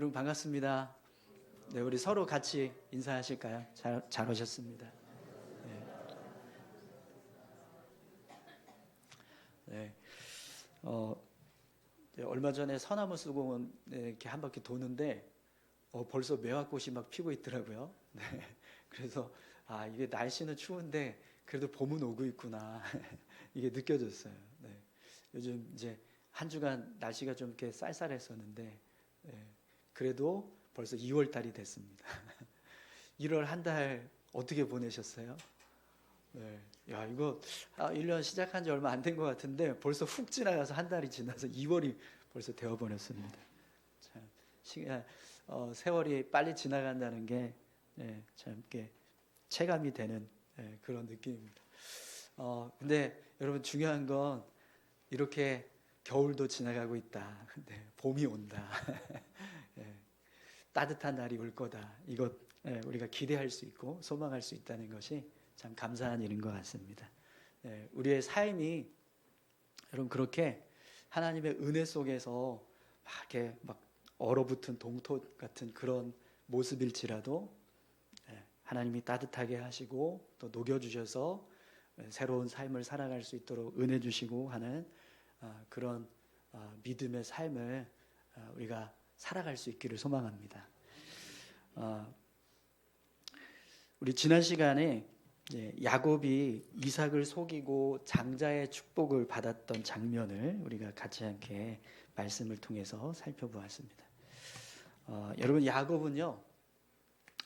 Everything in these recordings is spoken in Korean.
여러분 반갑습니다. 네, 우리 서로 같이 인사하실까요? 잘 오셨습니다. 네. 네. 얼마 전에 서나무 수공원 이렇게 한 바퀴 도는데 벌써 매화꽃이 막 피고 있더라고요. 네. 그래서 이게 날씨는 추운데 그래도 봄은 오고 있구나 이게 느껴졌어요. 네. 요즘 이제 한 주간 날씨가 좀 이렇게 쌀쌀했었는데 그래도 벌써 2월 달이 됐습니다. 1월 한 달 어떻게 보내셨어요? 네. 야, 이거 1년 시작한 지 얼마 안 된 것 같은데 벌써 훅 지나가서 한 달이 지나서 2월이 벌써 되어 버렸습니다. 참 세월이 빨리 지나간다는 게 참 이렇게 체감이 되는 그런 느낌입니다. 근데 여러분 중요한 건 이렇게 겨울도 지나가고 있다. 네, 봄이 온다. 따뜻한 날이 올 거다. 이것 우리가 기대할 수 있고 소망할 수 있다는 것이 참 감사한 일인 것 같습니다. 우리의 삶이 여러분 그렇게 하나님의 은혜 속에서 이렇게 막 얼어붙은 동토 같은 그런 모습일지라도 하나님이 따뜻하게 하시고 또 녹여주셔서 새로운 삶을 살아갈 수 있도록 은혜 주시고 하는 그런 믿음의 삶을 우리가 살아갈 수 있기를 소망합니다. 우리 지난 시간에 야곱이 이삭을 속이고 장자의 축복을 받았던 장면을 우리가 같이 함께 말씀을 통해서 살펴보았습니다. 여러분 야곱은요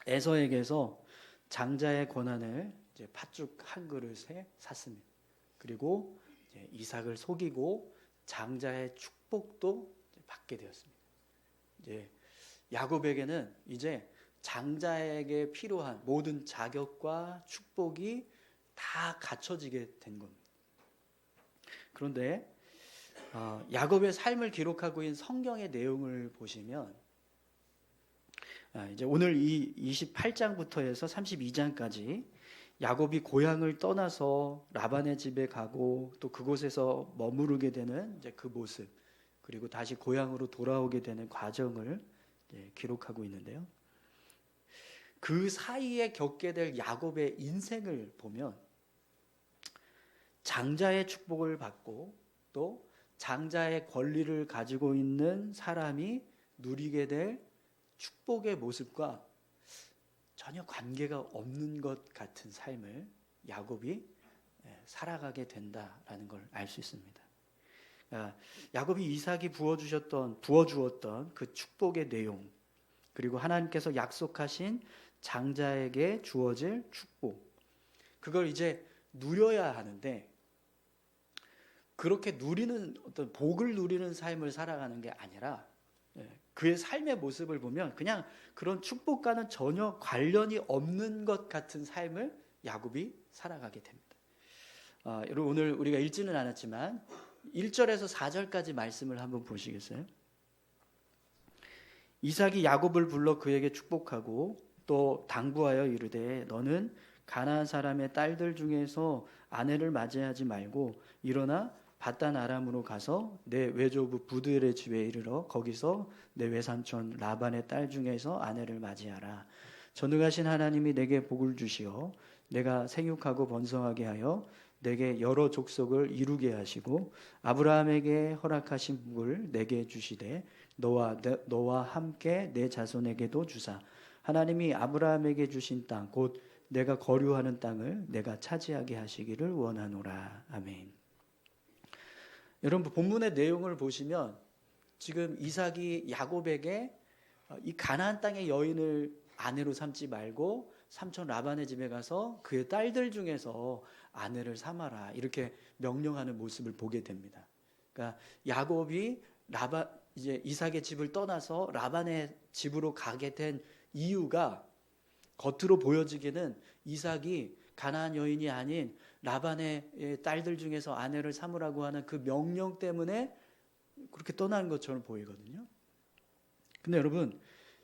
에서에게서 장자의 권한을 팥죽 한 그릇에 샀습니다. 그리고 이삭을 속이고 장자의 축복도 받게 되었습니다. 야곱에게는 이제 장자에게 필요한 모든 자격과 축복이 다 갖춰지게 된 겁니다. 그런데 야곱의 삶을 기록하고 있는 성경의 내용을 보시면 이제 오늘 이 28장부터 해서 32장까지 야곱이 고향을 떠나서 라반의 집에 가고 또 그곳에서 머무르게 되는 이제 그 모습, 그리고 다시 고향으로 돌아오게 되는 과정을 기록하고 있는데요. 그 사이에 겪게 될 야곱의 인생을 보면 장자의 축복을 받고 또 장자의 권리를 가지고 있는 사람이 누리게 될 축복의 모습과 전혀 관계가 없는 것 같은 삶을 야곱이 살아가게 된다라는 걸 알 수 있습니다. 야곱이 이삭이 부어주었던 그 축복의 내용, 그리고 하나님께서 약속하신 장자에게 주어질 축복, 그걸 이제 누려야 하는데 그렇게 누리는 어떤 복을 누리는 삶을 살아가는 게 아니라 그의 삶의 모습을 보면 그냥 그런 축복과는 전혀 관련이 없는 것 같은 삶을 야곱이 살아가게 됩니다. 여러분 오늘 우리가 읽지는 않았지만 1절에서 4절까지 말씀을 한번 보시겠어요? 이삭이 야곱을 불러 그에게 축복하고 또 당부하여 이르되 너는 가나안 사람의 딸들 중에서 아내를 맞이하지 말고 일어나 밧단 아람으로 가서 내 외조부 부두엘의 집에 이르러 거기서 내 외삼촌 라반의 딸 중에서 아내를 맞이하라. 전능하신 하나님이 내게 복을 주시어 내가 생육하고 번성하게 하여 내게 여러 족속을 이루게 하시고 아브라함에게 허락하신 복을 내게 주시되 너와 함께 내 자손에게도 주사 하나님이 아브라함에게 주신 땅 곧 내가 거류하는 땅을 내가 차지하게 하시기를 원하노라. 아멘. 여러분 본문의 내용을 보시면 지금 이삭이 야곱에게 이 가나안 땅의 여인을 아내로 삼지 말고 삼촌 라반의 집에 가서 그의 딸들 중에서 아내를 삼아라 이렇게 명령하는 모습을 보게 됩니다. 그러니까 야곱이 이제 이삭의 집을 떠나서 라반의 집으로 가게 된 이유가 겉으로 보여지기는 이삭이 가나안 여인이 아닌 라반의 딸들 중에서 아내를 삼으라고 하는 그 명령 때문에 그렇게 떠나는 것처럼 보이거든요. 근데 여러분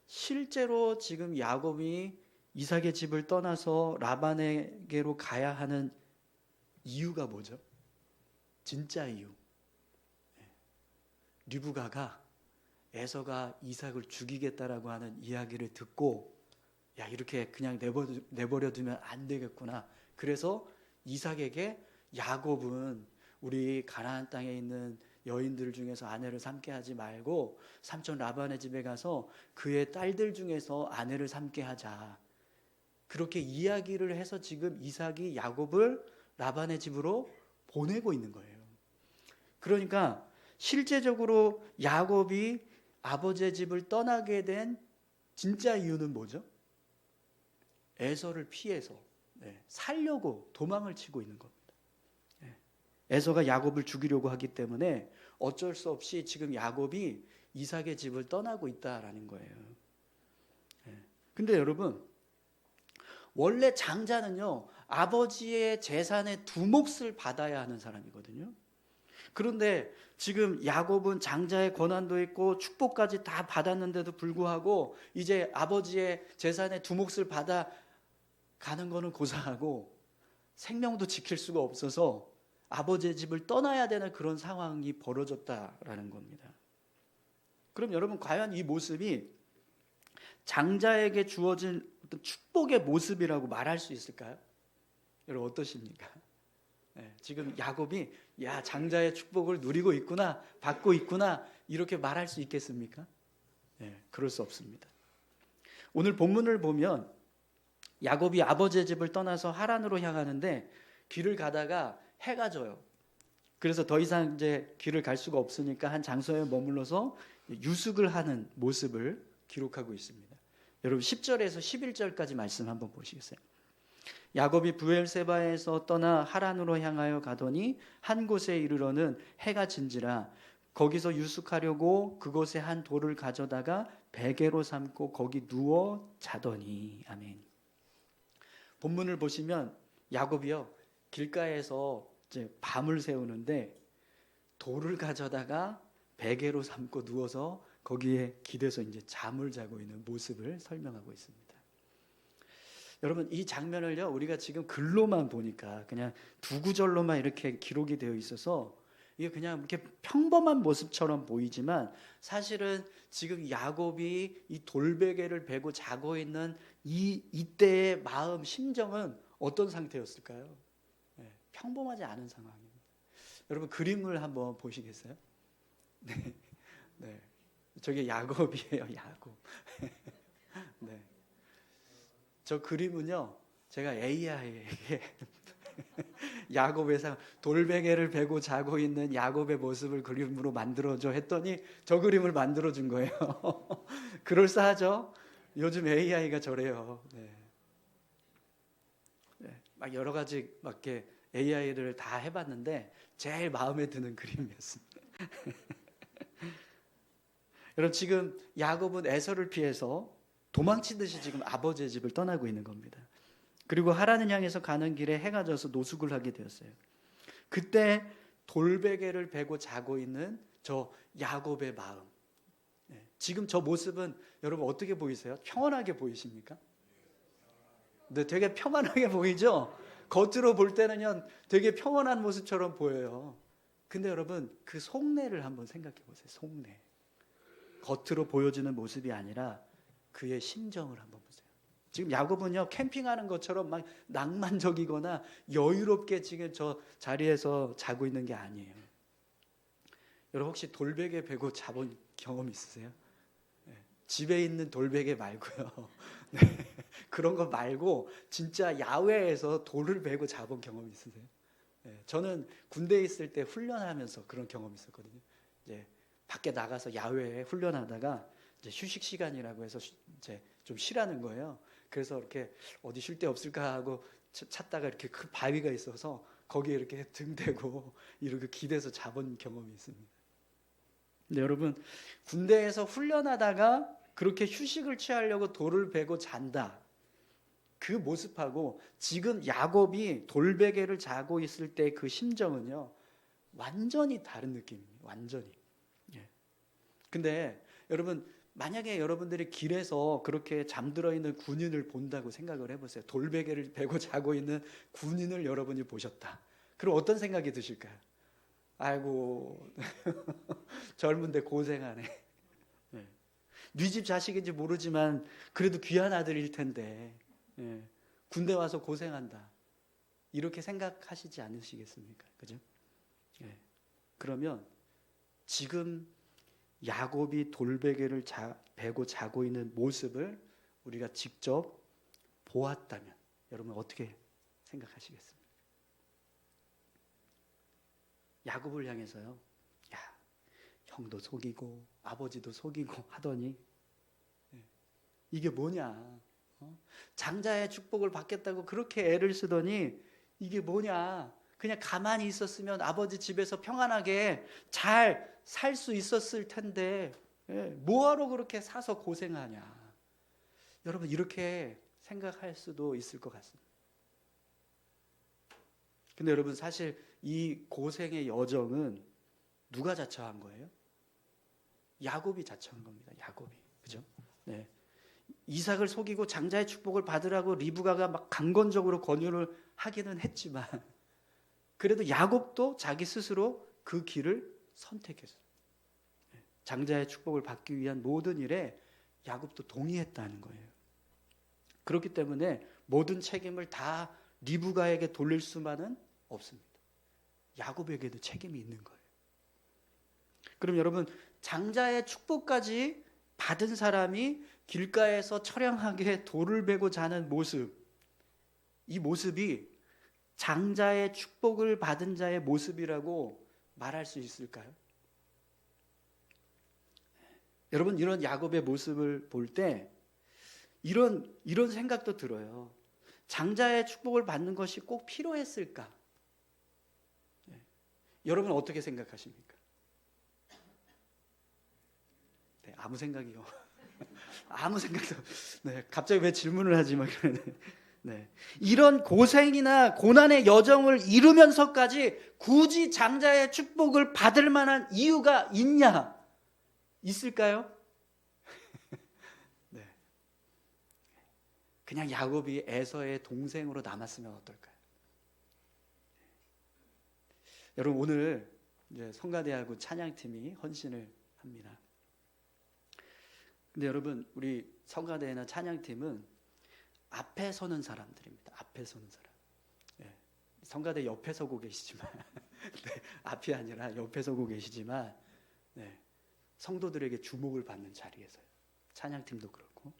실제로 지금 야곱이 이삭의 집을 떠나서 라반에게로 가야 하는 이유가 뭐죠? 진짜 이유. 리브가가 에서가 이삭을 죽이겠다라고 하는 이야기를 듣고 야, 이렇게 그냥 내버려 두면 안 되겠구나. 그래서 이삭에게 야곱은 우리 가나안 땅에 있는 여인들 중에서 아내를 삼게 하지 말고 삼촌 라반의 집에 가서 그의 딸들 중에서 아내를 삼게 하자. 그렇게 이야기를 해서 지금 이삭이 야곱을 라반의 집으로 보내고 있는 거예요. 그러니까 실제적으로 야곱이 아버지의 집을 떠나게 된 진짜 이유는 뭐죠? 에서를 피해서 살려고 도망을 치고 있는 겁니다. 에서가 야곱을 죽이려고 하기 때문에 어쩔 수 없이 지금 야곱이 이삭의 집을 떠나고 있다라는 거예요. 근데 여러분, 원래 장자는요, 아버지의 재산의 두 몫을 받아야 하는 사람이거든요. 그런데 지금 야곱은 장자의 권한도 있고 축복까지 다 받았는데도 불구하고 이제 아버지의 재산의 두 몫을 받아 가는 거는 고사하고 생명도 지킬 수가 없어서 아버지의 집을 떠나야 되는 그런 상황이 벌어졌다라는 겁니다. 그럼 여러분, 과연 이 모습이 장자에게 주어진 어떤 축복의 모습이라고 말할 수 있을까요? 여러분 어떠십니까? 지금 야곱이 야, 장자의 축복을 누리고 있구나, 받고 있구나, 이렇게 말할 수 있겠습니까? 그럴 수 없습니다. 오늘 본문을 보면 야곱이 아버지의 집을 떠나서 하란으로 향하는데 길을 가다가 해가 져요. 그래서 더 이상 이제 길을 갈 수가 없으니까 한 장소에 머물러서 유숙을 하는 모습을 기록하고 있습니다. 여러분 10절에서 11절까지 말씀 한번 보시겠어요? 야곱이 브엘세바에서 떠나 하란으로 향하여 가더니 한 곳에 이르러는 해가 진지라 거기서 유숙하려고 그곳에 한 돌을 가져다가 베개로 삼고 거기 누워 자더니. 아멘. 본문을 보시면 야곱이요, 길가에서 이제 밤을 새우는데 돌을 가져다가 베개로 삼고 누워서 거기에 기대서 이제 잠을 자고 있는 모습을 설명하고 있습니다. 여러분 이 장면을요, 우리가 지금 글로만 보니까 그냥 두 구절로만 이렇게 기록이 되어 있어서 이게 그냥 이렇게 평범한 모습처럼 보이지만 사실은 지금 야곱이 이 돌베개를 베고 자고 있는 이때의 마음, 심정은 어떤 상태였을까요? 평범하지 않은 상황입니다. 여러분 그림을 한번 보시겠어요? 네. 저게 야곱이에요, 야곱. 네. 저 그림은요, 제가 AI에게 야곱의 상, 돌베개를 베고 자고 있는 야곱의 모습을 그림으로 만들어줘 했더니 저 그림을 만들어준 거예요. 그럴싸하죠? 요즘 AI가 저래요. 막 여러 가지 막 이렇게 AI를 다 해봤는데 제일 마음에 드는 그림이었습니다. 여러분 지금 야곱은 에서를 피해서 도망치듯이 지금 아버지의 집을 떠나고 있는 겁니다. 그리고 하란을 향해서 가는 길에 해가 져서 노숙을 하게 되었어요. 그때 돌베개를 베고 자고 있는 저 야곱의 마음. 지금 저 모습은 여러분 어떻게 보이세요? 평온하게 보이십니까? 네, 되게 평안하게 보이죠? 겉으로 볼 때는요, 되게 평온한 모습처럼 보여요. 근데 여러분 그 속내를 한번 생각해 보세요. 속내. 겉으로 보여지는 모습이 아니라 그의 심정을 한번 보세요. 지금 야곱은요, 캠핑하는 것처럼 막 낭만적이거나 여유롭게 지금 저 자리에서 자고 있는 게 아니에요. 여러분 혹시 돌베개 베고 자본 경험 있으세요? 집에 있는 돌베개 말고요. 그런 거 말고 진짜 야외에서 돌을 베고 자본 경험 있으세요? 저는 군대에 있을 때 훈련하면서 그런 경험이 있었거든요. 이제 밖에 나가서 야외에 훈련하다가 이제 휴식 시간이라고 해서 이제 좀 쉬라는 거예요. 그래서 이렇게 어디 쉴 데 없을까 하고 찾다가 이렇게 그 바위가 있어서 거기에 이렇게 등 대고 이렇게 기대서 자본 경험이 있습니다. 근데 여러분 군대에서 훈련하다가 그렇게 휴식을 취하려고 돌을 베고 잔다. 그 모습하고 지금 야곱이 돌베개를 자고 있을 때 그 심정은요, 완전히 다른 느낌이에요. 완전히. 근데 여러분 만약에 여러분들이 길에서 그렇게 잠들어 있는 군인을 본다고 생각을 해보세요. 돌베개를 베고 자고 있는 군인을 여러분이 보셨다. 그럼 어떤 생각이 드실까요? 아이고 젊은데 고생하네. 네 집 자식인지 모르지만 그래도 귀한 아들일 텐데 군대 와서 고생한다. 이렇게 생각하시지 않으시겠습니까? 그죠? 그러면 지금 야곱이 돌베개를 베고 자고 있는 모습을 우리가 직접 보았다면 여러분 어떻게 생각하시겠습니까? 야곱을 향해서요. 야, 형도 속이고 아버지도 속이고 하더니 이게 뭐냐? 장자의 축복을 받겠다고 그렇게 애를 쓰더니 이게 뭐냐? 그냥 가만히 있었으면 아버지 집에서 평안하게 잘 살 수 있었을 텐데 뭐하러 그렇게 사서 고생하냐? 여러분 이렇게 생각할 수도 있을 것 같습니다. 근데 여러분 사실 이 고생의 여정은 누가 자처한 거예요? 야곱이 자처한 겁니다. 야곱이. 그죠? 네. 이삭을 속이고 장자의 축복을 받으라고 리브가가 막 강건적으로 권유를 하기는 했지만 그래도 야곱도 자기 스스로 그 길을 선택했어요. 장자의 축복을 받기 위한 모든 일에 야곱도 동의했다는 거예요. 그렇기 때문에 모든 책임을 다 리브가에게 돌릴 수만은 없습니다. 야곱에게도 책임이 있는 거예요. 그럼 여러분 장자의 축복까지 받은 사람이 길가에서 처량하게 돌을 베고 자는 모습, 이 모습이 장자의 축복을 받은 자의 모습이라고 말할 수 있을까요? 여러분 이런 야곱의 모습을 볼 때 이런 생각도 들어요. 장자의 축복을 받는 것이 꼭 필요했을까? 여러분 어떻게 생각하십니까? 네, 아무 생각이요. 아무 생각도. 네, 갑자기 왜 질문을 하지 막 그러네. 네, 이런 고생이나 고난의 여정을 이루면서까지 굳이 장자의 축복을 받을 만한 이유가 있냐? 있을까요? 네, 그냥 야곱이 에서의 동생으로 남았으면 어떨까요? 여러분 오늘 이제 성가대하고 찬양팀이 헌신을 합니다. 근데 여러분 우리 성가대나 찬양팀은 앞에 서는 사람들입니다. 앞에 서는 사람. 네. 성가대 옆에 서고 계시지만 네, 앞이 아니라 옆에 서고 계시지만 네, 성도들에게 주목을 받는 자리에서요. 찬양팀도 그렇고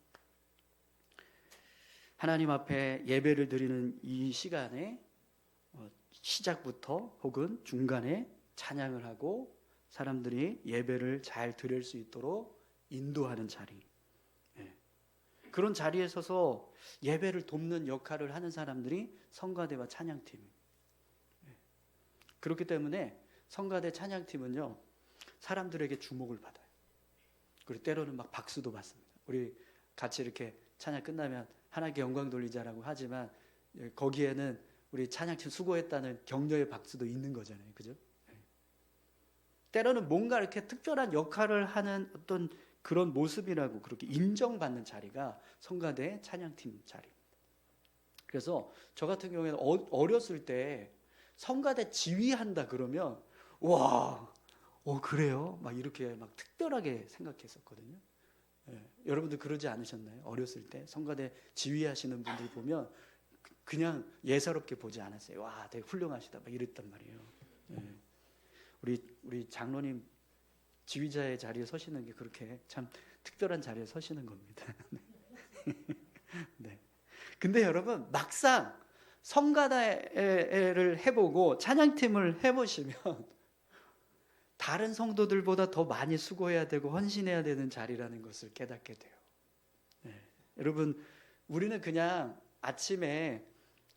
하나님 앞에 예배를 드리는 이 시간에 시작부터 혹은 중간에 찬양을 하고 사람들이 예배를 잘 드릴 수 있도록 인도하는 자리. 그런 자리에 서서 예배를 돕는 역할을 하는 사람들이 성가대와 찬양팀. 그렇기 때문에 성가대 찬양팀은요 사람들에게 주목을 받아요. 그리고 때로는 막 박수도 받습니다. 우리 같이 이렇게 찬양 끝나면 하나님께 영광 돌리자라고 하지만 거기에는 우리 찬양팀 수고했다는 격려의 박수도 있는 거잖아요. 그죠? 때로는 뭔가 이렇게 특별한 역할을 하는 어떤 그런 모습이라고 그렇게 인정받는 자리가 성가대 찬양팀 자리입니다. 그래서 저 같은 경우에는 어렸을 때 성가대 지휘한다 그러면 와, 그래요? 막 이렇게 막 특별하게 생각했었거든요. 여러분들 그러지 않으셨나요? 어렸을 때 성가대 지휘하시는 분들 보면 그냥 예사롭게 보지 않았어요. 와, 되게 훌륭하시다 막 이랬단 말이에요. 우리 장로님 지휘자의 자리에 서시는 게 그렇게 참 특별한 자리에 서시는 겁니다. 네. 근데 여러분 막상 성가대를 해보고 찬양팀을 해보시면 다른 성도들보다 더 많이 수고해야 되고 헌신해야 되는 자리라는 것을 깨닫게 돼요. 네. 여러분 우리는 그냥 아침에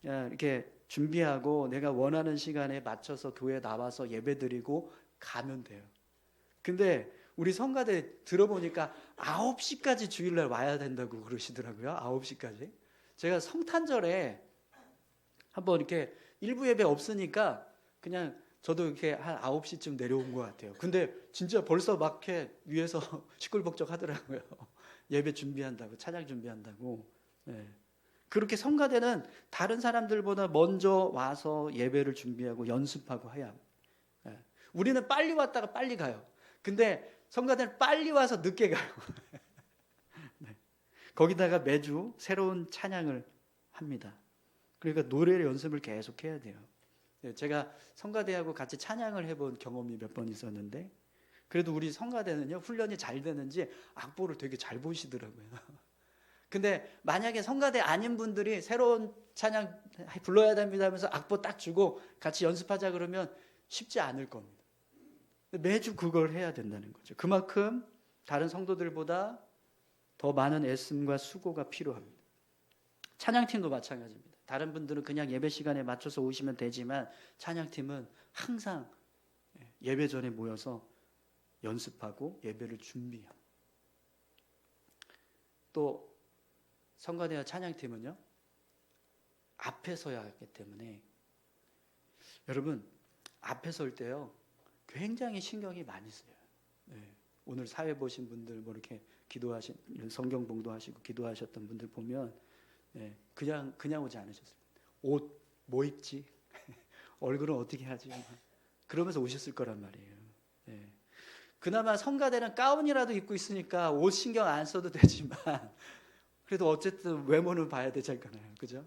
이렇게 준비하고 내가 원하는 시간에 맞춰서 교회에 나와서 예배드리고 가면 돼요. 근데 우리 성가대 들어보니까 9시까지 주일날 와야 된다고 그러시더라고요. 9시까지. 제가 성탄절에 한번 이렇게 일부 예배 없으니까 그냥 저도 이렇게 한 9시쯤 내려온 것 같아요. 근데 진짜 벌써 막 이렇게 위에서 시끌벅적 하더라고요. 예배 준비한다고, 찬양 준비한다고. 네. 그렇게 성가대는 다른 사람들보다 먼저 와서 예배를 준비하고 연습하고 해야 합니다. 네. 우리는 빨리 왔다가 빨리 가요. 근데 성가대는 빨리 와서 늦게 가요. 거기다가 매주 새로운 찬양을 합니다. 그러니까 노래 연습을 계속 해야 돼요. 제가 성가대하고 같이 찬양을 해본 경험이 몇 번 있었는데, 그래도 우리 성가대는요, 훈련이 잘 되는지 악보를 되게 잘 보시더라고요. 근데 만약에 성가대 아닌 분들이 새로운 찬양 불러야 됩니다 하면서 악보 딱 주고 같이 연습하자 그러면 쉽지 않을 겁니다. 매주 그걸 해야 된다는 거죠. 그만큼 다른 성도들보다 더 많은 애씀과 수고가 필요합니다. 찬양팀도 마찬가지입니다. 다른 분들은 그냥 예배 시간에 맞춰서 오시면 되지만 찬양팀은 항상 예배 전에 모여서 연습하고 예배를 준비합니다. 또 성가대와 찬양팀은요, 앞에 서야 하기 때문에 여러분 앞에 설 때요 굉장히 신경이 많이 써요. 오늘 사회 보신 분들 뭐 이렇게 기도하신 성경 봉도하시고 기도하셨던 분들 보면 그냥 오지 않으셨어요. 옷 뭐 입지? 얼굴은 어떻게 하지? 그러면서 오셨을 거란 말이에요. 그나마 성가대는 가운이라도 입고 있으니까 옷 신경 안 써도 되지만 그래도 어쨌든 외모는 봐야 되잖아요. 그죠?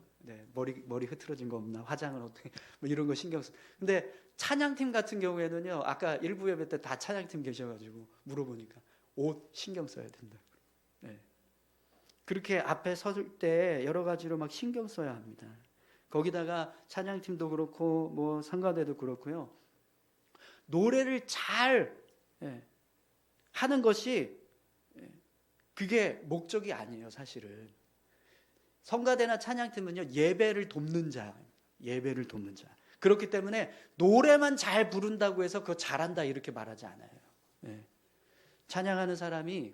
머리 흐트러진 거 없나? 화장은 어떻게? 뭐 이런 거 신경 써. 근데 찬양팀 같은 경우에는요, 아까 일부 예배 때 다 찬양팀 계셔가지고 물어보니까 옷 신경 써야 된다. 그렇게 앞에 설 때 여러 가지로 막 신경 써야 합니다. 거기다가 찬양팀도 그렇고 뭐 성가대도 그렇고요. 노래를 잘 하는 것이 그게 목적이 아니에요, 사실은. 성가대나 찬양팀은요, 예배를 돕는 자. 그렇기 때문에 노래만 잘 부른다고 해서 그거 잘한다 이렇게 말하지 않아요. 찬양하는 사람이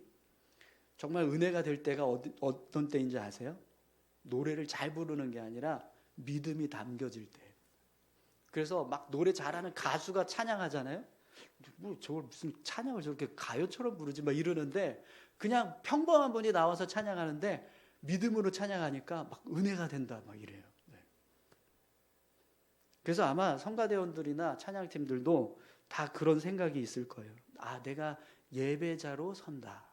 정말 은혜가 될 때가 어떤 때인지 아세요? 노래를 잘 부르는 게 아니라 믿음이 담겨질 때. 그래서 막 노래 잘하는 가수가 찬양하잖아요. 뭐 저걸 무슨 찬양을 저렇게 가요처럼 부르지 막 이러는데, 그냥 평범한 분이 나와서 찬양하는데 믿음으로 찬양하니까 막 은혜가 된다 막 이래요. 그래서 아마 성가대원들이나 찬양팀들도 다 그런 생각이 있을 거예요. 아, 내가 예배자로 선다.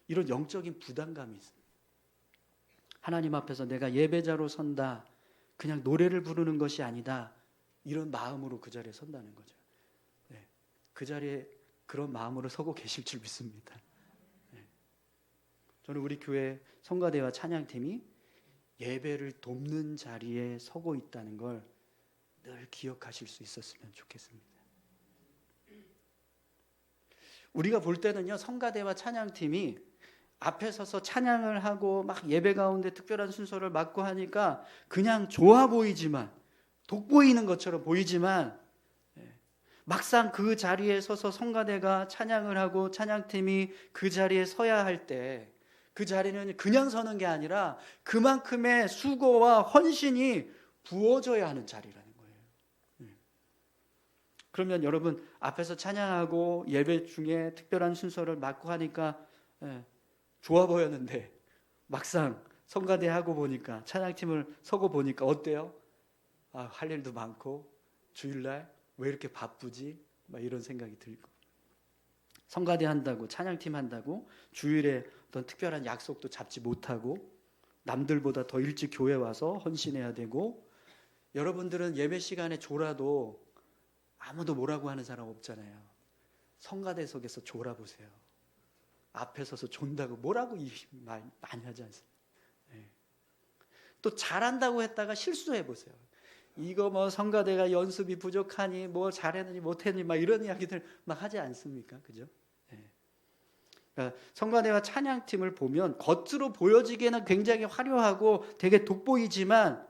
이런 영적인 부담감이 있습니다. 하나님 앞에서 내가 예배자로 선다. 그냥 노래를 부르는 것이 아니다. 이런 마음으로 그 자리에 선다는 거죠. 그 자리에 그런 마음으로 서고 계실 줄 믿습니다. 저는 우리 교회 성가대와 찬양팀이 예배를 돕는 자리에 서고 있다는 걸 늘 기억하실 수 있었으면 좋겠습니다. 우리가 볼 때는요, 성가대와 찬양팀이 앞에 서서 찬양을 하고 막 예배 가운데 특별한 순서를 맡고 하니까 그냥 좋아 보이지만, 돋보이는 것처럼 보이지만, 막상 그 자리에 서서 성가대가 찬양을 하고 찬양팀이 그 자리에 서야 할 때, 그 자리는 그냥 서는 게 아니라 그만큼의 수고와 헌신이 부어져야 하는 자리라는 거예요. 그러면 여러분 앞에서 찬양하고 예배 중에 특별한 순서를 맡고 하니까 좋아 보였는데 막상 성가대 하고 보니까, 찬양팀을 서고 보니까 어때요? 아, 할 일도 많고 주일날 왜 이렇게 바쁘지? 막 이런 생각이 들고, 성가대 한다고 찬양팀 한다고 주일에 어떤 특별한 약속도 잡지 못하고 남들보다 더 일찍 교회 와서 헌신해야 되고, 여러분들은 예배 시간에 졸아도 아무도 뭐라고 하는 사람 없잖아요. 성가대석에서 졸아보세요. 앞에 서서 존다고 뭐라고 말 많이 하지 않습니까? 또 잘한다고 했다가 실수해보세요. 이거 뭐 성가대가 연습이 부족하니 뭐 잘했느니 못했느니 막 이런 이야기들 막 하지 않습니까? 그죠? 그러니까 성가대와 찬양팀을 보면 겉으로 보여지기에는 굉장히 화려하고 되게 돋보이지만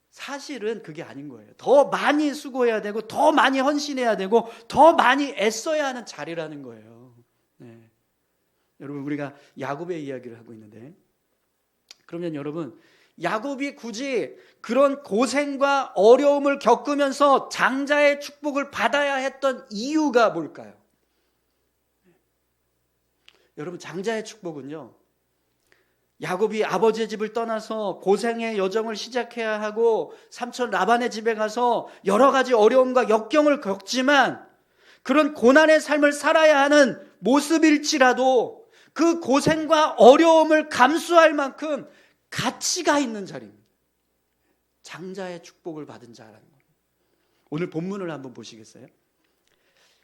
사실은 그게 아닌 거예요. 더 많이 수고해야 되고 더 많이 헌신해야 되고 더 많이 애써야 하는 자리라는 거예요. 여러분, 우리가 야곱의 이야기를 하고 있는데, 그러면 여러분, 야곱이 굳이 그런 고생과 어려움을 겪으면서 장자의 축복을 받아야 했던 이유가 뭘까요? 여러분, 장자의 축복은요, 야곱이 아버지의 집을 떠나서 고생의 여정을 시작해야 하고 삼촌 라반의 집에 가서 여러 가지 어려움과 역경을 겪지만 그런 고난의 삶을 살아야 하는 모습일지라도 그 고생과 어려움을 감수할 만큼 가치가 있는 자리입니다. 장자의 축복을 받은 자라는 겁니다. 오늘 본문을 한번 보시겠어요?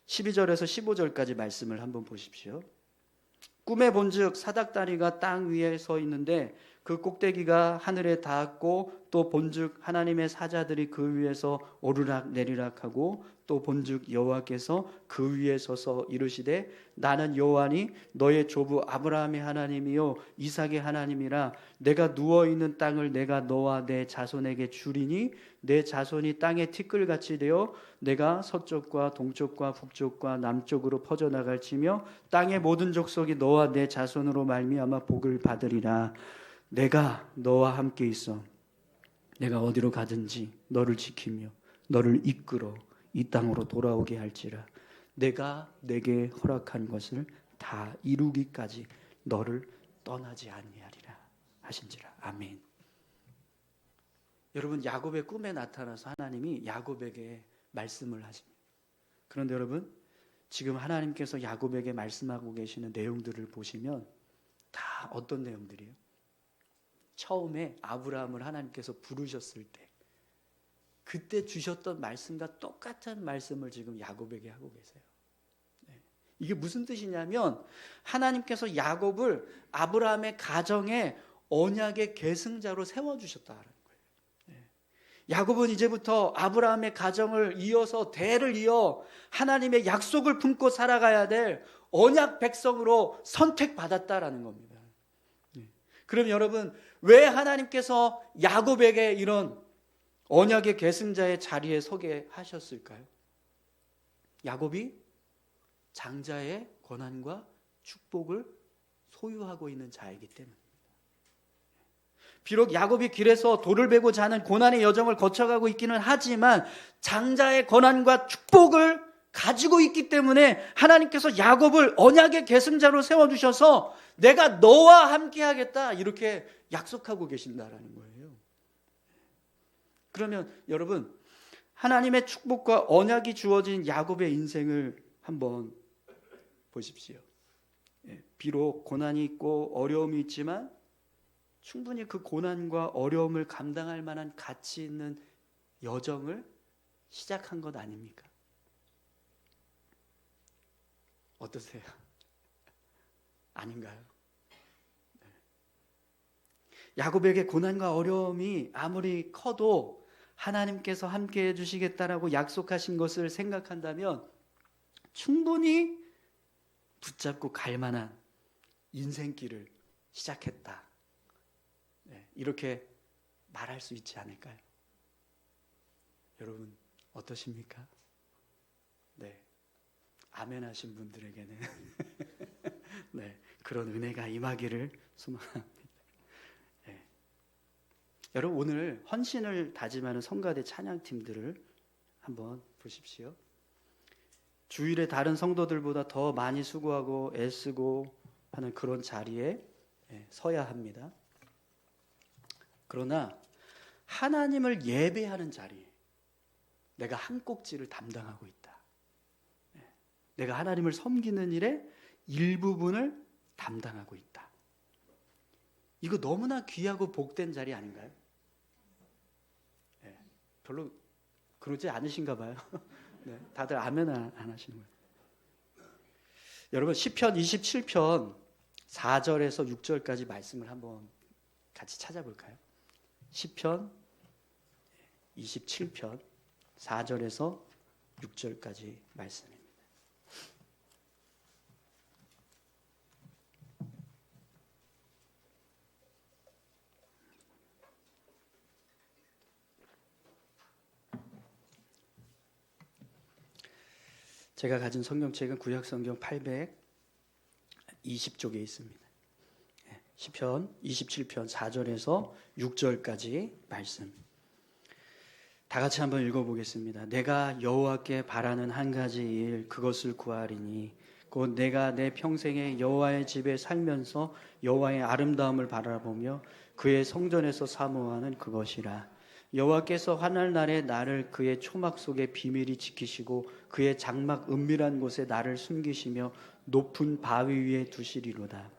12절에서 15절까지 말씀을 한번 보십시오. 꿈에 본즉 사닥다리가 땅 위에 서 있는데 그 꼭대기가 하늘에 닿았고, 또 본즉 하나님의 사자들이 그 위에서 오르락 내리락하고, 또 본즉 여호와께서 그 위에 서서 이르시되 나는 여호와니 너의 조부 아브라함의 하나님이요 이삭의 하나님이라. 내가 누워있는 땅을 내가 너와 내 자손에게 주리니 내 자손이 땅의 티끌같이 되어 내가 서쪽과 동쪽과 북쪽과 남쪽으로 퍼져나갈지며 땅의 모든 족속이 너와 내 자손으로 말미암아 복을 받으리라. 내가 너와 함께 있어 내가 어디로 가든지 너를 지키며 너를 이끌어 이 땅으로 돌아오게 할지라. 내가 내게 허락한 것을 다 이루기까지 너를 떠나지 아니하리라 하신지라. 아멘. 여러분, 야곱의 꿈에 나타나서 하나님이 야곱에게 말씀을 하십니다. 그런데 여러분, 지금 하나님께서 야곱에게 말씀하고 계시는 내용들을 보시면 다 어떤 내용들이에요? 처음에 아브라함을 하나님께서 부르셨을 때 그때 주셨던 말씀과 똑같은 말씀을 지금 야곱에게 하고 계세요. 이게 무슨 뜻이냐면 하나님께서 야곱을 아브라함의 가정의 언약의 계승자로 세워주셨다는 거예요. 야곱은 이제부터 아브라함의 가정을 이어서 대를 이어 하나님의 약속을 품고 살아가야 될 언약 백성으로 선택받았다라는 겁니다. 그럼 여러분, 왜 하나님께서 야곱에게 이런 언약의 계승자의 자리에 서게 하셨을까요? 야곱이 장자의 권한과 축복을 소유하고 있는 자이기 때문입니다. 비록 야곱이 길에서 돌을 베고 자는 고난의 여정을 거쳐가고 있기는 하지만 장자의 권한과 축복을 가지고 있기 때문에 하나님께서 야곱을 언약의 계승자로 세워주셔서 내가 너와 함께 하겠다 이렇게 약속하고 계신다라는 거예요. 그러면 여러분, 하나님의 축복과 언약이 주어진 야곱의 인생을 한번 보십시오. 비록 고난이 있고 어려움이 있지만 충분히 그 고난과 어려움을 감당할 만한 가치 있는 여정을 시작한 것 아닙니까? 어떠세요? 아닌가요? 야곱에게 고난과 어려움이 아무리 커도 하나님께서 함께 해주시겠다라고 약속하신 것을 생각한다면 충분히 붙잡고 갈 만한 인생길을 시작했다. 이렇게 말할 수 있지 않을까요? 여러분 어떠십니까? 네, 아멘 하신 분들에게는 네, 그런 은혜가 임하기를 소망합니다. 여러분, 오늘 헌신을 다짐하는 성가대 찬양팀들을 한번 보십시오. 주일에 다른 성도들보다 더 많이 수고하고 애쓰고 하는 그런 자리에 서야 합니다. 그러나 하나님을 예배하는 자리에 내가 한 꼭지를 담당하고 있다. 내가 하나님을 섬기는 일의 일부분을 담당하고 있다. 이거 너무나 귀하고 복된 자리 아닌가요? 별로 그러지 않으신가 봐요. 네, 다들 아멘 안 하시는 거예요. 여러분, 시편 27편 4절에서 6절까지 말씀을 한번 같이 찾아볼까요? 시편 27편 4절에서 6절까지 말씀입니다. 제가 가진 성경책은 구약성경 820쪽에 있습니다. 시편 27편 4절에서 6절까지 말씀. 다 같이 한번 읽어보겠습니다. 내가 여호와께 바라는 한 가지 일, 그것을 구하리니 곧 내가 내 평생에 여호와의 집에 살면서 여호와의 아름다움을 바라보며 그의 성전에서 사모하는 그것이라. 여호와께서 환난날에 나를 그의 초막 속에 비밀히 지키시고 그의 장막 은밀한 곳에 나를 숨기시며 높은 바위 위에 두시리로다.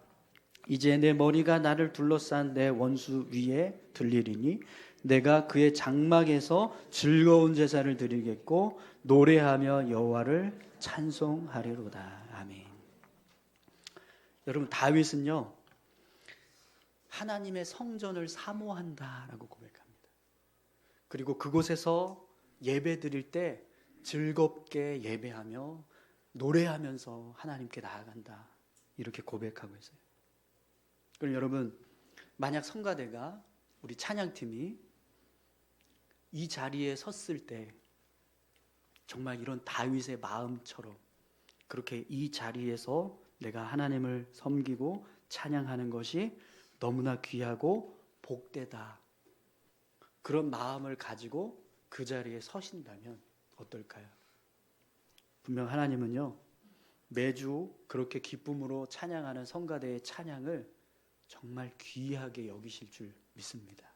이제 내 머리가 나를 둘러싼 내 원수 위에 들리리니 내가 그의 장막에서 즐거운 제사를 드리겠고 노래하며 여호와를 찬송하리로다. 아멘. 여러분, 다윗은요 하나님의 성전을 사모한다라고 고백합니다. 그리고 그곳에서 예배 드릴 때 즐겁게 예배하며 노래하면서 하나님께 나아간다, 이렇게 고백하고 있어요. 그럼 여러분, 만약 성가대가, 우리 찬양팀이 이 자리에 섰을 때 정말 이런 다윗의 마음처럼 그렇게 이 자리에서 내가 하나님을 섬기고 찬양하는 것이 너무나 귀하고 복되다, 그런 마음을 가지고 그 자리에 서신다면 어떨까요? 분명 하나님은요 매주 그렇게 기쁨으로 찬양하는 성가대의 찬양을 정말 귀하게 여기실 줄 믿습니다.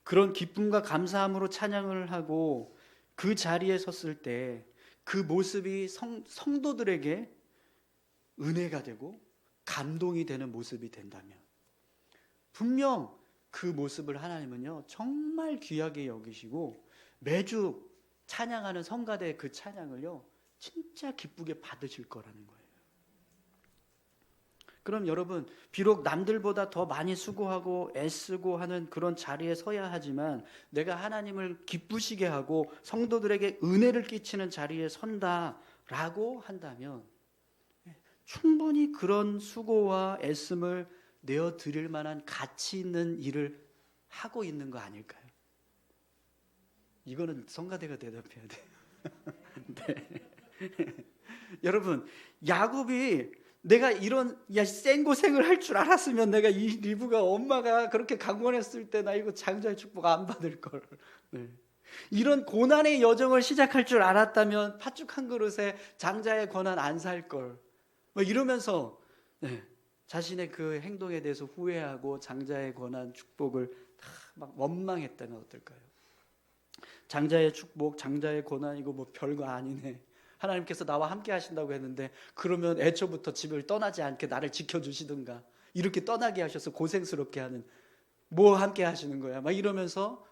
그런 기쁨과 감사함으로 찬양을 하고 그 자리에 섰을 때 그 모습이 성도들에게 은혜가 되고 감동이 되는 모습이 된다면 분명 그 모습을 하나님은요 정말 귀하게 여기시고 매주 찬양하는 성가대의 그 찬양을요 진짜 기쁘게 받으실 거라는 거예요. 그럼 여러분, 비록 남들보다 더 많이 수고하고 애쓰고 하는 그런 자리에 서야 하지만 내가 하나님을 기쁘시게 하고 성도들에게 은혜를 끼치는 자리에 선다라고 한다면 충분히 그런 수고와 애씀을 내어드릴 만한 가치 있는 일을 하고 있는 거 아닐까요? 이거는 성가대가 대답해야 돼요. 네. 여러분, 야곱이 내가 이런 생고생을 할 줄 알았으면 내가 이 리브가 엄마가 그렇게 강권했을 때 나 이거 장자의 축복 안 받을 걸. 네. 이런 고난의 여정을 시작할 줄 알았다면 팥죽 한 그릇에 장자의 권한 안 살 걸. 뭐 이러면서 네. 자신의 그 행동에 대해서 후회하고 장자의 권한 축복을 다 막 원망했다면 어떨까요? 장자의 축복, 장자의 권한 이거 뭐 별거 아니네. 하나님께서 나와 함께 하신다고 했는데 그러면 애초부터 집을 떠나지 않게 나를 지켜주시든가, 이렇게 떠나게 하셔서 고생스럽게 하는, 뭐 함께 하시는 거야 막 이러면서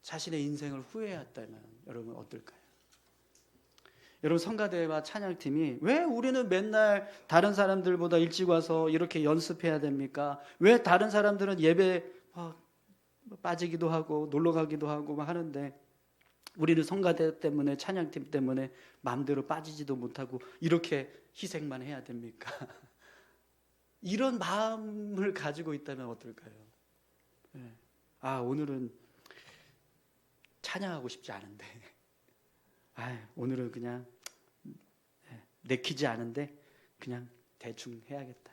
자신의 인생을 후회했다면 여러분 어떨까요? 여러분, 성가대와 찬양팀이 왜 우리는 맨날 다른 사람들보다 일찍 와서 이렇게 연습해야 됩니까? 왜 다른 사람들은 예배 빠지기도 하고 놀러 가기도 하고 막 하는데 우리는 성가대 때문에, 찬양팀 때문에 마음대로 빠지지도 못하고 이렇게 희생만 해야 됩니까? 이런 마음을 가지고 있다면 어떨까요? 네. 오늘은 찬양하고 싶지 않은데, 오늘은 그냥 내키지 않은데 그냥 대충 해야겠다.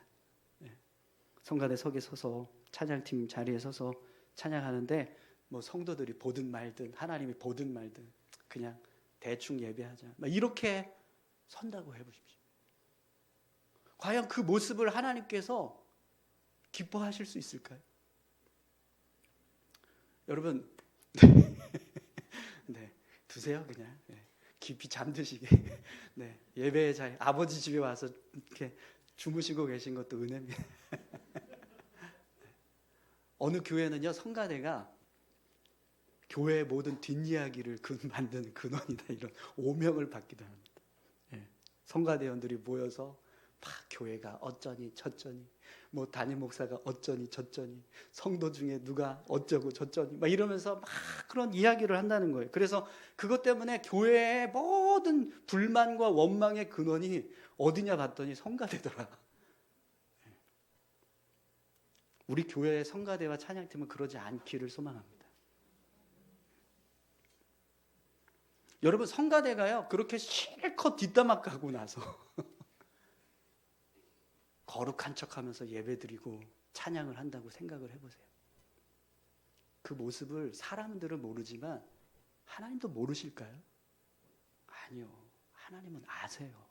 성가대 석에 서서, 찬양팀 자리에 서서 찬양하는데 뭐 성도들이 보든 말든 하나님이 보든 말든 그냥 대충 예배하자, 이렇게 선다고 해보십시오. 과연 그 모습을 하나님께서 기뻐하실 수 있을까요? 여러분 네, 두세요. 그냥 깊이 잠드시게. 네, 예배의 자리, 아버지 집에 와서 이렇게 주무시고 계신 것도 은혜입니다. 어느 교회는요 성가대가 교회의 모든 뒷이야기를 만드는 근원이다, 이런 오명을 받기도 합니다. 성가대원들이 모여서 막 교회가 어쩌니 저쩌니, 뭐 담임 목사가 어쩌니 저쩌니, 성도 중에 누가 어쩌고 저쩌니 막 이러면서 막 그런 이야기를 한다는 거예요. 그래서 그것 때문에 교회의 모든 불만과 원망의 근원이 어디냐 봤더니 성가대더라. 우리 교회의 성가대와 찬양팀은 그러지 않기를 소망합니다. 여러분, 성가대가요 그렇게 실컷 뒷담화 까고 나서 거룩한 척하면서 예배드리고 찬양을 한다고 생각을 해보세요. 그 모습을 사람들은 모르지만 하나님도 모르실까요? 아니요, 하나님은 아세요.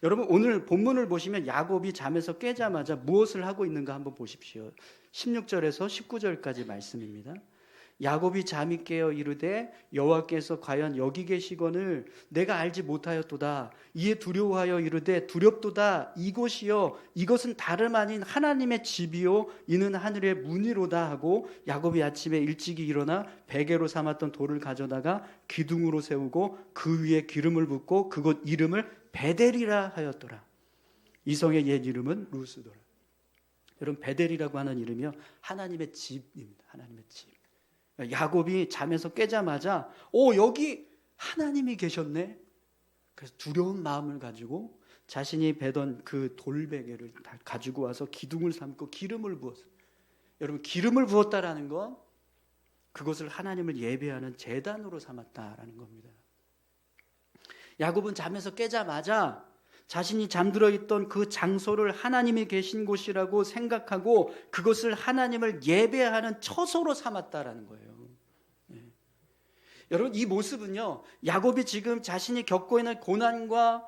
여러분, 오늘 본문을 보시면 야곱이 잠에서 깨자마자 무엇을 하고 있는가 한번 보십시오. 16절에서 19절까지 말씀입니다. 야곱이 잠이 깨어 이르되 여호와께서 과연 여기 계시거늘 내가 알지 못하였도다. 이에 두려워하여 이르되 두렵도다. 이곳이여 이것은 다름 아닌 하나님의 집이요 이는 하늘의 문이로다 하고 야곱이 아침에 일찍이 일어나 베개로 삼았던 돌을 가져다가 기둥으로 세우고 그 위에 기름을 붓고 그곳 이름을 베델이라 하였더라. 이 성의 옛 이름은 루스더라. 여러분, 베델이라고 하는 이름이요 하나님의 집입니다. 하나님의 집. 야곱이 잠에서 깨자마자 여기 하나님이 계셨네. 그래서 두려운 마음을 가지고 자신이 베던 그 돌베개를 가지고 와서 기둥을 삼고 기름을 부었어요. 여러분, 기름을 부었다라는 건 그것을 하나님을 예배하는 제단으로 삼았다라는 겁니다. 야곱은 잠에서 깨자마자 자신이 잠들어 있던 그 장소를 하나님이 계신 곳이라고 생각하고 그것을 하나님을 예배하는 처소로 삼았다라는 거예요. 여러분, 이 모습은요 야곱이 지금 자신이 겪고 있는 고난과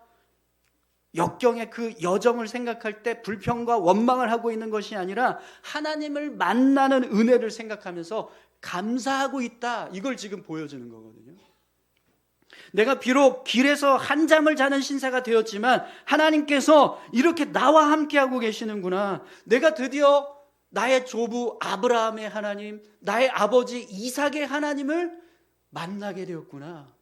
역경의 그 여정을 생각할 때 불평과 원망을 하고 있는 것이 아니라 하나님을 만나는 은혜를 생각하면서 감사하고 있다, 이걸 지금 보여주는 거거든요. 내가 비록 길에서 한잠을 자는 신세가 되었지만 하나님께서 이렇게 나와 함께하고 계시는구나. 내가 드디어 나의 조부 아브라함의 하나님, 나의 아버지 이삭의 하나님을 만나게 되었구나.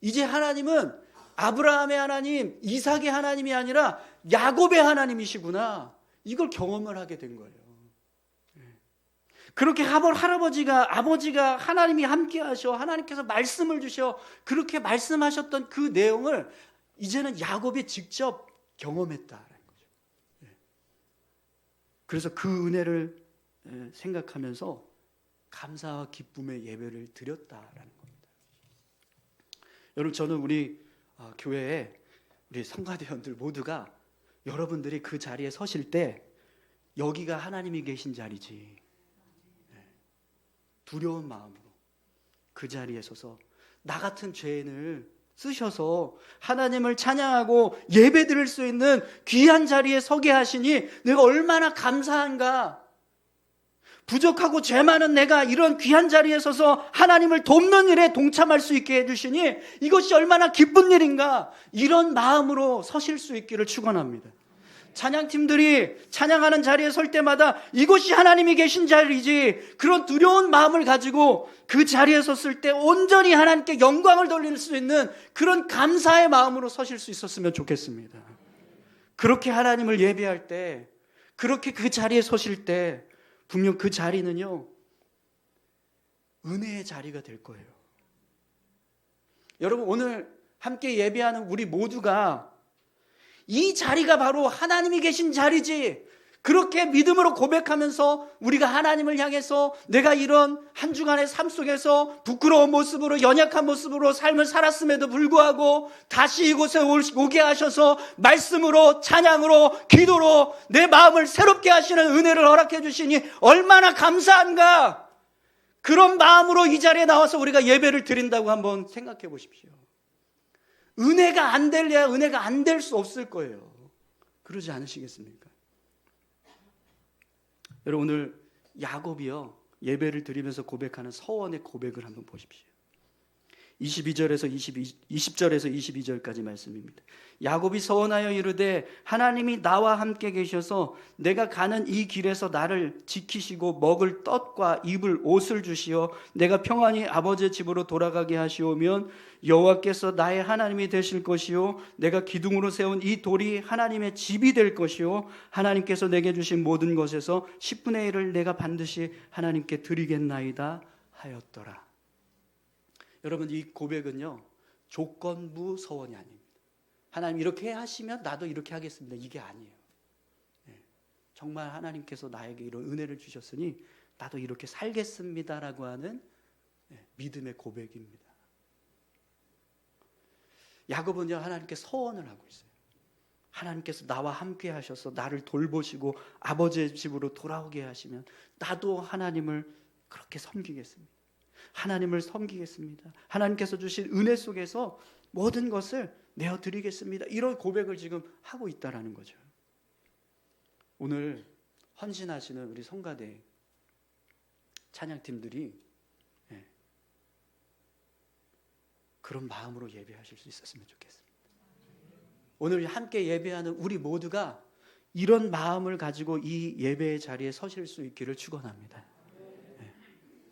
이제 하나님은 아브라함의 하나님, 이삭의 하나님이 아니라 야곱의 하나님이시구나. 이걸 경험을 하게 된 거예요. 그렇게 할아버지가 아버지가 하나님이 함께 하셔, 하나님께서 말씀을 주셔, 그렇게 말씀하셨던 그 내용을 이제는 야곱이 직접 경험했다라는 거죠. 그래서 그 은혜를 생각하면서 감사와 기쁨의 예배를 드렸다라는 겁니다. 여러분, 저는 우리 교회에 우리 성가대원들 모두가 여러분들이 그 자리에 서실 때 여기가 하나님이 계신 자리지, 두려운 마음으로 그 자리에 서서 나 같은 죄인을 쓰셔서 하나님을 찬양하고 예배드릴 수 있는 귀한 자리에 서게 하시니 내가 얼마나 감사한가. 부족하고 죄 많은 내가 이런 귀한 자리에 서서 하나님을 돕는 일에 동참할 수 있게 해주시니 이것이 얼마나 기쁜 일인가. 이런 마음으로 서실 수 있기를 축원합니다. 찬양팀들이 찬양하는 자리에 설 때마다 이곳이 하나님이 계신 자리이지, 그런 두려운 마음을 가지고 그 자리에 섰을 때 온전히 하나님께 영광을 돌릴 수 있는 그런 감사의 마음으로 서실 수 있었으면 좋겠습니다. 그렇게 하나님을 예배할 때, 그렇게 그 자리에 서실 때 분명 그 자리는요 은혜의 자리가 될 거예요. 여러분, 오늘 함께 예배하는 우리 모두가 이 자리가 바로 하나님이 계신 자리지, 그렇게 믿음으로 고백하면서 우리가 하나님을 향해서 내가 이런 한 주간의 삶 속에서 부끄러운 모습으로 연약한 모습으로 삶을 살았음에도 불구하고 다시 이곳에 오게 하셔서 말씀으로 찬양으로 기도로 내 마음을 새롭게 하시는 은혜를 허락해 주시니 얼마나 감사한가. 그런 마음으로 이 자리에 나와서 우리가 예배를 드린다고 한번 생각해 보십시오. 은혜가 안 될래야 은혜가 안 될 수 없을 거예요. 그러지 않으시겠습니까? 여러분, 오늘 야곱이요 예배를 드리면서 고백하는 서원의 고백을 한번 보십시오. 20절에서 22절까지 말씀입니다. 야곱이 서원하여 이르되 하나님이 나와 함께 계셔서 내가 가는 이 길에서 나를 지키시고 먹을 떡과 입을 옷을 주시어 내가 평안히 아버지의 집으로 돌아가게 하시오면 여호와께서 나의 하나님이 되실 것이요 내가 기둥으로 세운 이 돌이 하나님의 집이 될 것이요 하나님께서 내게 주신 모든 것에서 10분의 1을 내가 반드시 하나님께 드리겠나이다 하였더라. 여러분, 이 고백은요 조건부 서원이 아닙니다. 하나님 이렇게 하시면 나도 이렇게 하겠습니다, 이게 아니에요. 정말 하나님께서 나에게 이런 은혜를 주셨으니 나도 이렇게 살겠습니다라고 하는 믿음의 고백입니다. 야곱은요 하나님께 서원을 하고 있어요. 하나님께서 나와 함께 하셔서 나를 돌보시고 아버지의 집으로 돌아오게 하시면 나도 하나님을 그렇게 섬기겠습니다. 하나님을 섬기겠습니다. 하나님께서 주신 은혜 속에서 모든 것을 내어드리겠습니다. 이런 고백을 지금 하고 있다라는 거죠. 오늘 헌신하시는 우리 성가대 찬양팀들이 그런 마음으로 예배하실 수 있었으면 좋겠습니다. 오늘 함께 예배하는 우리 모두가 이런 마음을 가지고 이 예배의 자리에 서실 수 있기를 축원합니다.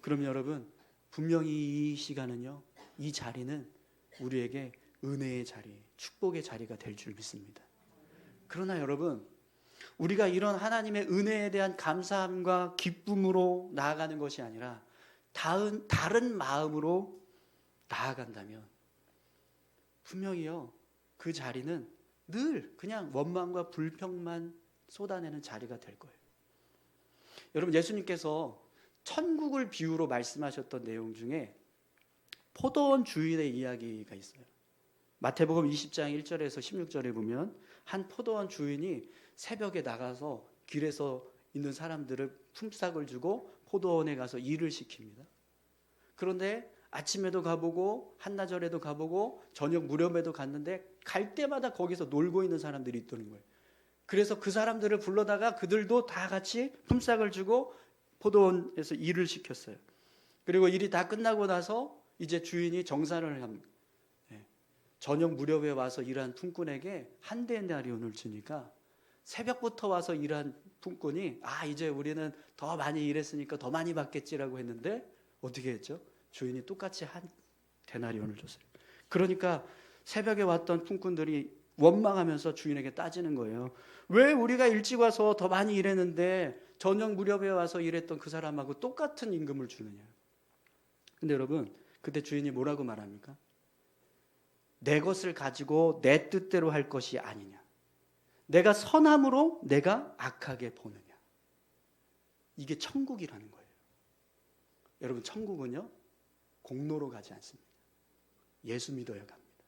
그럼 여러분, 분명히 이 시간은요, 이 자리는 우리에게 은혜의 자리, 축복의 자리가 될 줄 믿습니다. 그러나 여러분, 우리가 이런 하나님의 은혜에 대한 감사함과 기쁨으로 나아가는 것이 아니라 다른 마음으로 나아간다면 분명히요, 그 자리는 늘 그냥 원망과 불평만 쏟아내는 자리가 될 거예요. 여러분, 예수님께서 천국을 비유로 말씀하셨던 내용 중에 포도원 주인의 이야기가 있어요. 마태복음 20장 1절에서 16절에 보면 한 포도원 주인이 새벽에 나가서 길에서 있는 사람들을 품삯을 주고 포도원에 가서 일을 시킵니다. 그런데 아침에도 가보고 한나절에도 가보고 저녁 무렵에도 갔는데 갈 때마다 거기서 놀고 있는 사람들이 있다는 거예요. 그래서 그 사람들을 불러다가 그들도 다 같이 품삯을 주고 포도원에서 일을 시켰어요. 그리고 일이 다 끝나고 나서 이제 주인이 정산을 합니다. 저녁 무렵에 와서 일한 품꾼에게 한 데나리온을 주니까 새벽부터 와서 일한 품꾼이 이제 우리는 더 많이 일했으니까 더 많이 받겠지라고 했는데 어떻게 했죠? 주인이 똑같이 한 데나리온을 줬어요. 그러니까 새벽에 왔던 품꾼들이 원망하면서 주인에게 따지는 거예요. 왜 우리가 일찍 와서 더 많이 일했는데 저녁 무렵에 와서 일했던 그 사람하고 똑같은 임금을 주느냐. 근데 여러분, 그때 주인이 뭐라고 말합니까? 내 것을 가지고 내 뜻대로 할 것이 아니냐. 내가 선함으로 내가 악하게 보느냐. 이게 천국이라는 거예요. 여러분, 천국은요, 공로로 가지 않습니다. 예수 믿어야 갑니다.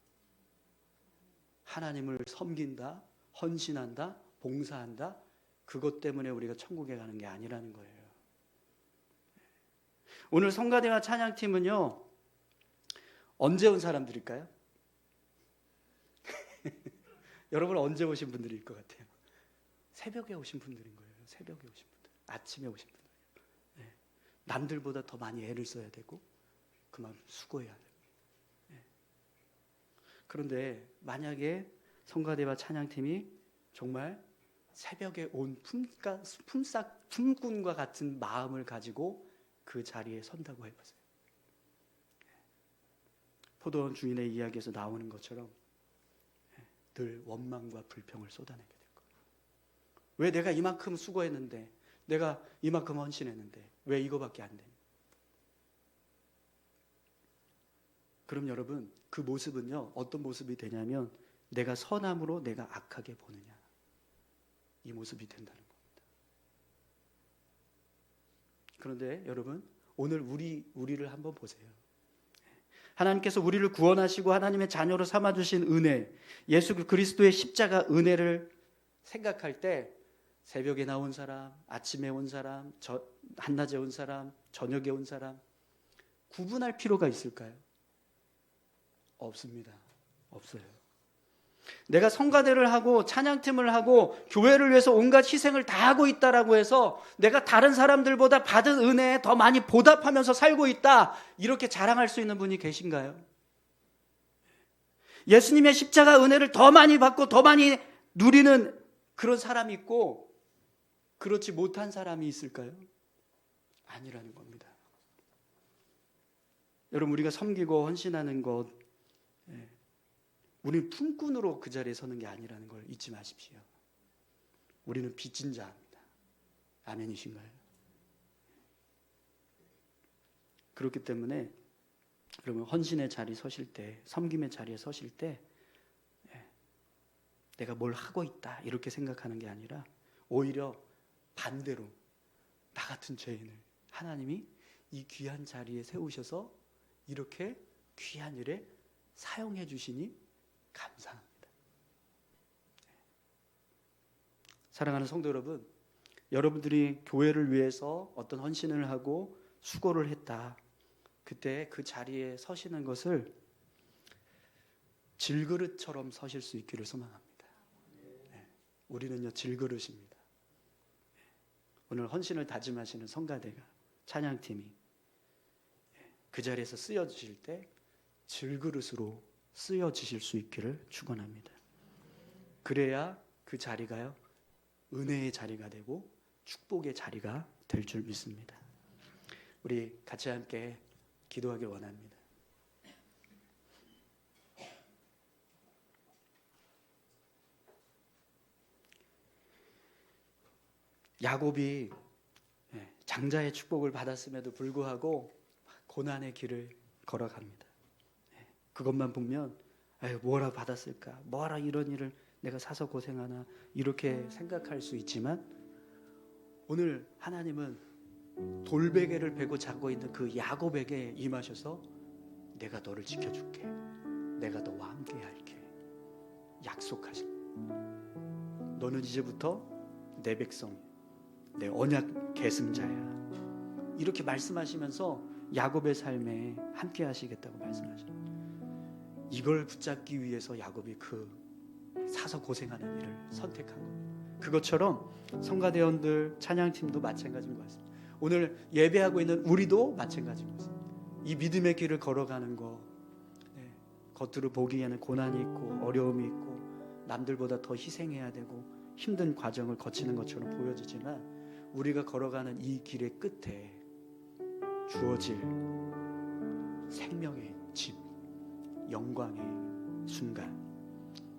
하나님을 섬긴다, 헌신한다, 봉사한다, 그것 때문에 우리가 천국에 가는 게 아니라는 거예요. 오늘 성가대와 찬양팀은요, 언제 온 사람들일까요? 여러분, 언제 오신 분들일 것 같아요? 새벽에 오신 분들인 거예요. 새벽에 오신 분들, 아침에 오신 분들. 남들보다 더 많이 애를 써야 되고 그만큼 수고해야 되고. 그런데 만약에 성가대와 찬양팀이 정말 새벽에 온 품꾼과 같은 마음을 가지고 그 자리에 선다고 해보세요. 포도원 주인의 이야기에서 나오는 것처럼 늘 원망과 불평을 쏟아내게 될 거예요. 왜 내가 이만큼 수고했는데, 내가 이만큼 헌신했는데 왜 이거밖에 안 되냐. 그럼 여러분, 그 모습은요, 어떤 모습이 되냐면 내가 선함으로 내가 악하게 보느냐, 이 모습이 된다는 겁니다. 그런데 여러분, 오늘 우리를 한번 보세요. 하나님께서 우리를 구원하시고 하나님의 자녀로 삼아주신 은혜, 예수 그리스도의 십자가 은혜를 생각할 때 새벽에 나온 사람, 아침에 온 사람, 한낮에 온 사람, 저녁에 온 사람 구분할 필요가 있을까요? 없습니다. 없어요. 내가 성가대를 하고 찬양팀을 하고 교회를 위해서 온갖 희생을 다 하고 있다라고 해서 내가 다른 사람들보다 받은 은혜에 더 많이 보답하면서 살고 있다, 이렇게 자랑할 수 있는 분이 계신가요? 예수님의 십자가 은혜를 더 많이 받고 더 많이 누리는 그런 사람이 있고 그렇지 못한 사람이 있을까요? 아니라는 겁니다. 여러분, 우리가 섬기고 헌신하는 것, 우리는 품꾼으로 그 자리에 서는 게 아니라는 걸 잊지 마십시오. 우리는 빚진 자입니다. 아멘이신가요? 그렇기 때문에 여러분, 헌신의 자리 서실 때, 섬김의 자리에 서실 때 내가 뭘 하고 있다 이렇게 생각하는 게 아니라 오히려 반대로 나 같은 죄인을 하나님이 이 귀한 자리에 세우셔서 이렇게 귀한 일에 사용해 주시니 감사합니다. 사랑하는 성도 여러분, 여러분들이 교회를 위해서 어떤 헌신을 하고 수고를 했다, 그때 그 자리에 서시는 것을 질그릇처럼 서실 수 있기를 소망합니다. 우리는요, 질그릇입니다. 오늘 헌신을 다짐하시는 성가대가, 찬양팀이 그 자리에서 쓰여주실 때 질그릇으로 쓰여지실 수 있기를 축원합니다. 그래야 그 자리가요, 은혜의 자리가 되고 축복의 자리가 될 줄 믿습니다. 우리 같이 함께 기도하길 원합니다. 야곱이 장자의 축복을 받았음에도 불구하고 고난의 길을 걸어갑니다. 그것만 보면 뭐라 받았을까, 뭐라 이런 일을 내가 사서 고생하나, 이렇게 생각할 수 있지만 오늘 하나님은 돌베개를 베고 자고 있는 그 야곱에게 임하셔서 내가 너를 지켜줄게, 내가 너와 함께 할게 약속하십니다. 너는 이제부터 내 백성, 내 언약 계승자야, 이렇게 말씀하시면서 야곱의 삶에 함께 하시겠다고 말씀하십니다. 이걸 붙잡기 위해서 야곱이 그 사서 고생하는 일을 선택한 겁니다. 그것처럼 성가대원들, 찬양팀도 마찬가지인 것 같습니다. 오늘 예배하고 있는 우리도 마찬가지인 것 같습니다. 이 믿음의 길을 걸어가는 거, 겉으로 보기에는 고난이 있고 어려움이 있고 남들보다 더 희생해야 되고 힘든 과정을 거치는 것처럼 보여지지만, 우리가 걸어가는 이 길의 끝에 주어질 생명의 집, 영광의 순간,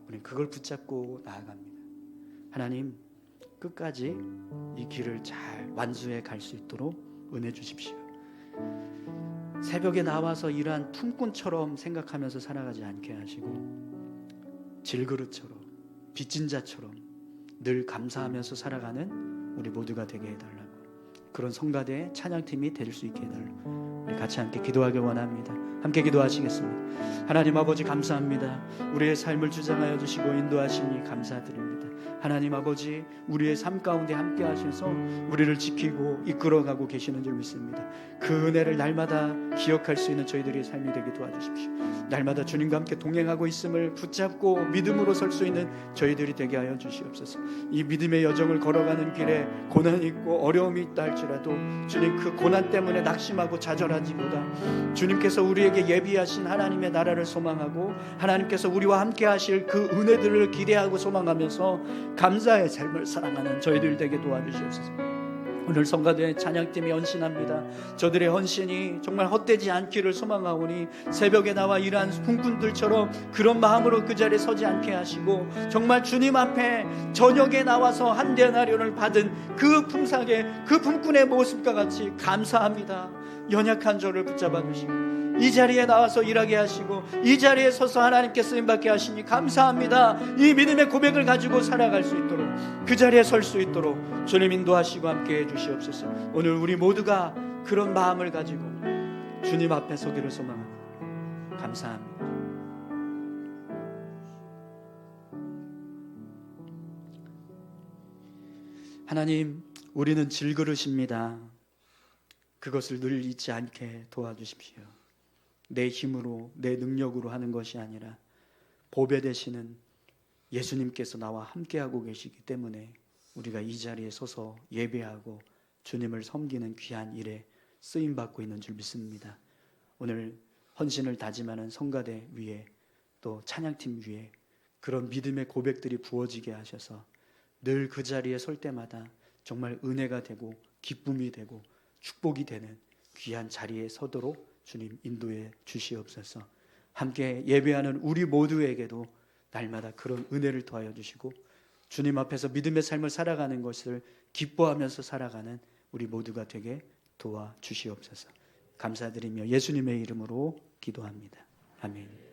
우리는 그걸 붙잡고 나아갑니다. 하나님, 끝까지 이 길을 잘 완수해 갈 수 있도록 은혜 주십시오. 새벽에 나와서 이러한 품꾼처럼 생각하면서 살아가지 않게 하시고, 질그릇처럼, 빚진 자처럼 늘 감사하면서 살아가는 우리 모두가 되게 해달라고, 그런 성가대의 찬양팀이 될 수 있게 해달라고 우리 같이 함께 기도하길 원합니다. 함께 기도하시겠습니다. 하나님 아버지, 감사합니다. 우리의 삶을 주장하여 주시고 인도하시니 감사드립니다. 하나님 아버지, 우리의 삶 가운데 함께 하셔서 우리를 지키고 이끌어가고 계시는 줄 믿습니다. 그 은혜를 날마다 기억할 수 있는 저희들의 삶이 되게 도와주십시오. 날마다 주님과 함께 동행하고 있음을 붙잡고 믿음으로 설 수 있는 저희들이 되게 하여 주시옵소서. 이 믿음의 여정을 걸어가는 길에 고난이 있고 어려움이 있다 할지라도 주님, 그 고난 때문에 낙심하고 좌절하지보다 주님께서 우리에게 예비하신 하나님의 나라를 소망하고 하나님께서 우리와 함께 하실 그 은혜들을 기대하고 소망하면서 감사의 삶을 살아가는 저희들 되게 도와주시옵소서. 오늘 성가대 찬양팀이 헌신합니다. 저들의 헌신이 정말 헛되지 않기를 소망하오니 새벽에 나와 일한 품꾼들처럼 그런 마음으로 그 자리에 서지 않게 하시고, 정말 주님 앞에 저녁에 나와서 한 데나리온을 받은 그 품삯의, 그 품꾼의 모습과 같이 감사합니다. 연약한 저를 붙잡아 주시고 이 자리에 나와서 일하게 하시고 이 자리에 서서 하나님께 쓰임받게 하시니 감사합니다. 이 믿음의 고백을 가지고 살아갈 수 있도록, 그 자리에 설 수 있도록 주님 인도하시고 함께해 주시옵소서. 오늘 우리 모두가 그런 마음을 가지고 주님 앞에 서기를 소망합니다. 감사합니다. 하나님, 우리는 질그릇입니다. 그것을 늘 잊지 않게 도와주십시오. 내 힘으로, 내 능력으로 하는 것이 아니라 보배 되시는 예수님께서 나와 함께하고 계시기 때문에 우리가 이 자리에 서서 예배하고 주님을 섬기는 귀한 일에 쓰임받고 있는 줄 믿습니다. 오늘 헌신을 다짐하는 성가대 위에, 또 찬양팀 위에 그런 믿음의 고백들이 부어지게 하셔서 늘 그 자리에 설 때마다 정말 은혜가 되고 기쁨이 되고 축복이 되는 귀한 자리에 서도록 주님 인도해 주시옵소서. 함께 예배하는 우리 모두에게도 날마다 그런 은혜를 더하여 주시고 주님 앞에서 믿음의 삶을 살아가는 것을 기뻐하면서 살아가는 우리 모두가 되게 도와주시옵소서. 감사드리며 예수님의 이름으로 기도합니다. 아멘.